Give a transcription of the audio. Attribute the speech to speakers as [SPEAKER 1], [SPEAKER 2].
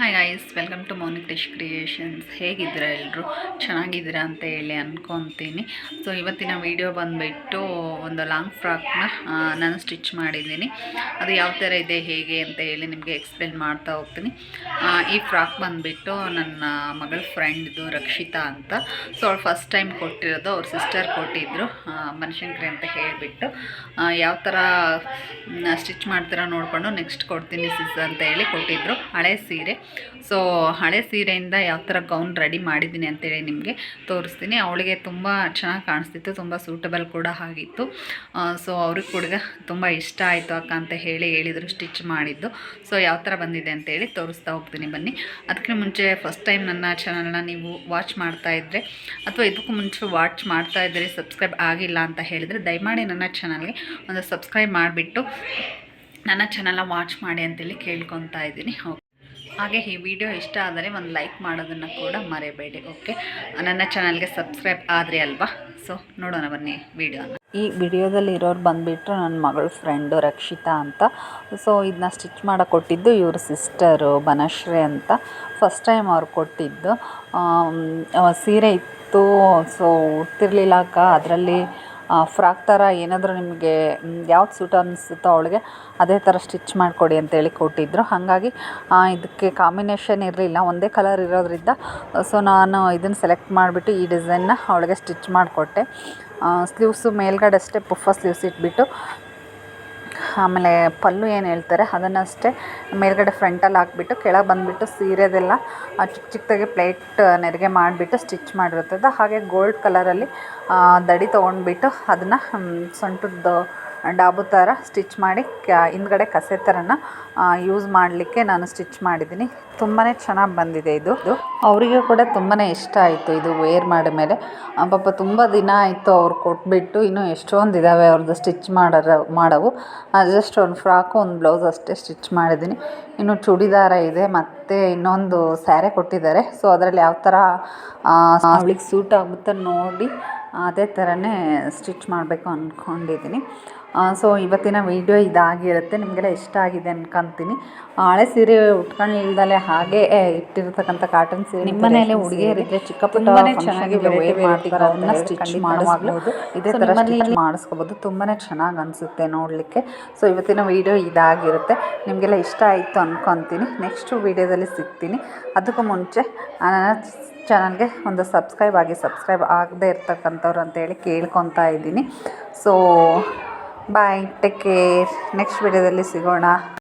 [SPEAKER 1] Hi guys, welcome to Mounik Dish Creations. ಹೇಗಿದ್ದೀರಾ ಎಲ್ಲರೂ? ಚೆನ್ನಾಗಿದ್ದೀರಾ ಅಂತ ಹೇಳಿ ಅಂದ್ಕೊತೀನಿ. ಸೊ ಇವತ್ತಿನ ವಿಡಿಯೋ ಬಂದುಬಿಟ್ಟು ಒಂದು ಲಾಂಗ್ ಫ್ರಾಕ್ನ ನಾನು ಸ್ಟಿಚ್ ಮಾಡಿದ್ದೀನಿ. ಅದು ಯಾವ ಥರ ಇದೆ ಹೇಗೆ ಅಂತ ಹೇಳಿ ನಿಮಗೆ ಎಕ್ಸ್ಪ್ಲೇನ್ ಮಾಡ್ತಾ ಹೋಗ್ತೀನಿ. ಈ ಫ್ರಾಕ್ ಬಂದುಬಿಟ್ಟು ನನ್ನ ಮಗಳ ಫ್ರೆಂಡ್ದು ರಕ್ಷಿತಾ ಅಂತ. ಸೊ ಅವ್ಳು ಫಸ್ಟ್ ಟೈಮ್ ಕೊಟ್ಟಿರೋದು, ಅವ್ರ ಸಿಸ್ಟರ್ ಕೊಟ್ಟಿದ್ದರು ಬನಶಂಕರಿ ಅಂತ ಹೇಳಿಬಿಟ್ಟು. ಯಾವ ಥರ ಸ್ಟಿಚ್ ಮಾಡ್ತೀರಾ ನೋಡಿಕೊಂಡು ನೆಕ್ಸ್ಟ್ ಕೊಡ್ತೀನಿ ಸಿಸ್ ಅಂತ ಹೇಳಿ ಕೊಟ್ಟಿದ್ದರು. ಹಳೆ ಸೀರೆ. ಸೊ ಹಳೆ ಸೀರೆಯಿಂದ ಯಾವ ಥರ ಗೌನ್ ರೆಡಿ ಮಾಡಿದ್ದೀನಿ ಅಂತೇಳಿ ನಿಮಗೆ ತೋರಿಸ್ತೀನಿ. ಅವಳಿಗೆ ತುಂಬ ಚೆನ್ನಾಗಿ ಕಾಣಿಸ್ತಿತ್ತು, ತುಂಬ ಸೂಟಬಲ್ ಕೂಡ ಆಗಿತ್ತು. ಸೊ ಅವ್ರಿಗೆ ಕೂಡ ತುಂಬ ಇಷ್ಟ ಆಯಿತು ಅಕ್ಕ ಅಂತ ಹೇಳಿದರು ಸ್ಟಿಚ್ ಮಾಡಿದ್ದು. ಸೊ ಯಾವ ಥರ ಬಂದಿದೆ ಅಂತೇಳಿ ತೋರಿಸ್ತಾ ಹೋಗ್ತೀನಿ ಬನ್ನಿ. ಅದಕ್ಕೆ ಮುಂಚೆ ಫಸ್ಟ್ ಟೈಮ್ ನನ್ನ ಚಾನಲ್ನ ನೀವು ವಾಚ್ ಮಾಡ್ತಾಯಿದ್ರೆ ಅಥವಾ ಇದಕ್ಕೂ ಮುಂಚೆ ವಾಚ್ ಮಾಡ್ತಾಯಿದ್ರೆ ಸಬ್ಸ್ಕ್ರೈಬ್ ಆಗಿಲ್ಲ ಅಂತ ಹೇಳಿದರೆ ದಯಮಾಡಿ ನನ್ನ ಚಾನಲ್ಗೆ ಒಂದು ಸಬ್ಸ್ಕ್ರೈಬ್ ಮಾಡಿಬಿಟ್ಟು ನನ್ನ ಚಾನಲ್ನ ವಾಚ್ ಮಾಡಿ ಅಂತೇಳಿ ಕೇಳ್ಕೊತಾ ಇದ್ದೀನಿ. ಹಾಗೆ ಈ ವಿಡಿಯೋ ಇಷ್ಟ ಆದರೆ ಒಂದು ಲೈಕ್ ಮಾಡೋದನ್ನು ಕೂಡ ಮರೆಯಬೇಡಿ. ಓಕೆ, ನನ್ನ ಚಾನಲ್ಗೆ ಸಬ್ಸ್ಕ್ರೈಬ್ ಆದರೆ ಅಲ್ವಾ? ಸೊ ನೋಡೋಣ ಬನ್ನಿ ವಿಡಿಯೋನ. ಈ ವಿಡಿಯೋದಲ್ಲಿ ಇರೋರು ಬಂದುಬಿಟ್ಟು ನನ್ನ ಮಗಳ ಫ್ರೆಂಡು ರಕ್ಷಿತಾ ಅಂತ. ಸೊ ಇದನ್ನ ಸ್ಟಿಚ್ ಮಾಡೋಕೆ ಕೊಟ್ಟಿದ್ದು ಇವ್ರ ಸಿಸ್ಟರು ಬನಶ್ರೀ ಅಂತ. ಫಸ್ಟ್ ಟೈಮ್ ಅವ್ರು ಕೊಟ್ಟಿದ್ದು ಸೀರೆ ಇತ್ತು. ಸೊ ಉಡ್ತಿರ್ಲಿಲ್ಲ ಅಕ್ಕ, ಅದರಲ್ಲಿ ಫ್ರಾಕ್ ಥರ ಏನಾದರೂ ನಿಮಗೆ ಯಾವ್ದು ಸೂಟ್ ಅನಿಸುತ್ತೋ ಅವಳಿಗೆ ಅದೇ ಥರ ಸ್ಟಿಚ್ ಮಾಡಿಕೊಡಿ ಅಂತೇಳಿ ಕೊಟ್ಟಿದ್ದರು. ಹಾಗಾಗಿ ಇದಕ್ಕೆ ಕಾಂಬಿನೇಷನ್ ಇರಲಿಲ್ಲ, ಒಂದೇ ಕಲರ್ ಇರೋದ್ರಿಂದ ಸೊ ನಾನು ಇದನ್ನು ಸೆಲೆಕ್ಟ್ ಮಾಡಿಬಿಟ್ಟು ಈ ಡಿಸೈನ್ನ ಅವಳಿಗೆ ಸ್ಟಿಚ್ ಮಾಡಿಕೊಟ್ಟೆ. ಸ್ಲೀವ್ಸು ಮೇಲ್ಗಡೆ ಅಷ್ಟೇ ಪುಫ ಸ್ಲೀವ್ಸ್ ಇಟ್ಬಿಟ್ಟು, ಆಮೇಲೆ ಪಲ್ಲು ಏನು ಹೇಳ್ತಾರೆ ಅದನ್ನಷ್ಟೇ ಮೇಲ್ಗಡೆ ಫ್ರಂಟಲ್ಲಿ ಹಾಕ್ಬಿಟ್ಟು ಕೆಳಗೆ ಬಂದುಬಿಟ್ಟು ಸೀರೆದೆಲ್ಲ ಚಿಕ್ಕ ಚಿಕ್ಕದಾಗಿ ಪ್ಲೇಟ್ ನೆರಿಗೆ ಮಾಡಿಬಿಟ್ಟು ಸ್ಟಿಚ್ ಮಾಡಿರುತ್ತದೆ. ಹಾಗೆ ಗೋಲ್ಡ್ ಕಲರಲ್ಲಿ ದಡಿ ತೊಗೊಂಡ್ಬಿಟ್ಟು ಅದನ್ನು ಸೊಂಟದ ಡಾಬು ಥರ ಸ್ಟಿಚ್ ಮಾಡಿ ಹಿಂದ್ಗಡೆ ಕಸೆ ಥರನ ಯೂಸ್ ಮಾಡಲಿಕ್ಕೆ ನಾನು ಸ್ಟಿಚ್ ಮಾಡಿದ್ದೀನಿ. ತುಂಬಾ ಚೆನ್ನಾಗಿ ಬಂದಿದೆ ಇದು. ಅವರಿಗೂ ಕೂಡ ತುಂಬಾ ಇಷ್ಟ ಆಯಿತು ಇದು ವೇರ್ ಮಾಡಿದ ಮೇಲೆ. ಪಾಪ ತುಂಬ ದಿನ ಆಯಿತು ಅವ್ರು ಕೊಟ್ಬಿಟ್ಟು, ಇನ್ನೂ ಎಷ್ಟೊಂದು ಇದ್ದಾವೆ ಅವ್ರದ್ದು ಸ್ಟಿಚ್ ಮಾಡವು. ಜಸ್ಟ್ ಒಂದು ಫ್ರಾಕು ಒಂದು ಬ್ಲೌಸ್ ಅಷ್ಟೇ ಸ್ಟಿಚ್ ಮಾಡಿದ್ದೀನಿ. ಇನ್ನು ಚೂಡಿದಾರ ಇದೆ, ಮತ್ತು ಇನ್ನೊಂದು ಸ್ಯಾರಿ ಕೊಟ್ಟಿದ್ದಾರೆ. ಸೊ ಅದರಲ್ಲಿ ಯಾವ ಥರ ಅವಳಿಗೆ ಸೂಟ್ ಆಗುತ್ತೋ ನೋಡಿ ಅದೇ ಥರನೇ ಸ್ಟಿಚ್ ಮಾಡಬೇಕು ಅಂದ್ಕೊಂಡಿದ್ದೀನಿ. ಸೊ ಇವತ್ತಿನ ವೀಡಿಯೋ ಇದಾಗಿರುತ್ತೆ. ನಿಮಗೆಲ್ಲ ಇಷ್ಟ ಆಗಿದೆ ಅನ್ಕೊತೀನಿ. ಹಳೆ ಸೀರೆ ಉಟ್ಕೊಂಡಿಲ್ದಲೆ ಹಾಗೆ ಇಟ್ಟಿರ್ತಕ್ಕಂಥ ಕಾಟನ್ ಸೀರೆ ನಿಮ್ಮ ಮನೆಯಲ್ಲೇ ಹುಡುಗಿಯರಿದ್ದರೆ ಚಿಕ್ಕ ಪುಟ್ಟ ಚೆನ್ನಾಗಿ ವೇರ್ ಮಾಡ್ತಾರೆ, ಅದನ್ನ ಸ್ಟಿಚ್ ಮಾಡಿಸ್ಬೋದು. ಇದೇ ಥರ ಸ್ಟಿಚ್ ಮಾಡಿಸ್ಕೋಬೋದು. ತುಂಬಾ ಚೆನ್ನಾಗಿ ಅನಿಸುತ್ತೆ ನೋಡಲಿಕ್ಕೆ. ಸೊ ಇವತ್ತಿನ ವೀಡಿಯೋ ಇದಾಗಿರುತ್ತೆ. ನಿಮಗೆಲ್ಲ ಇಷ್ಟ ಆಯಿತು ಅಂದ್ಕೊತೀನಿ. ನೆಕ್ಸ್ಟ್ ವೀಡಿಯೋದಲ್ಲಿ ಸಿಗ್ತೀನಿ. ಅದಕ್ಕೂ ಮುಂಚೆ ನನ್ನ ಚಾನಲ್ಗೆ ಒಂದು ಸಬ್ಸ್ಕ್ರೈಬ್ ಆಗದೆ ಇರ್ತಕ್ಕಂಥವ್ರು ಅಂತೇಳಿ ಕೇಳ್ಕೊತಾ ಇದ್ದೀನಿ. So bye, take care. Next ವಿಡಿಯೋದಲ್ಲಿ ಸಿಗೋಣ.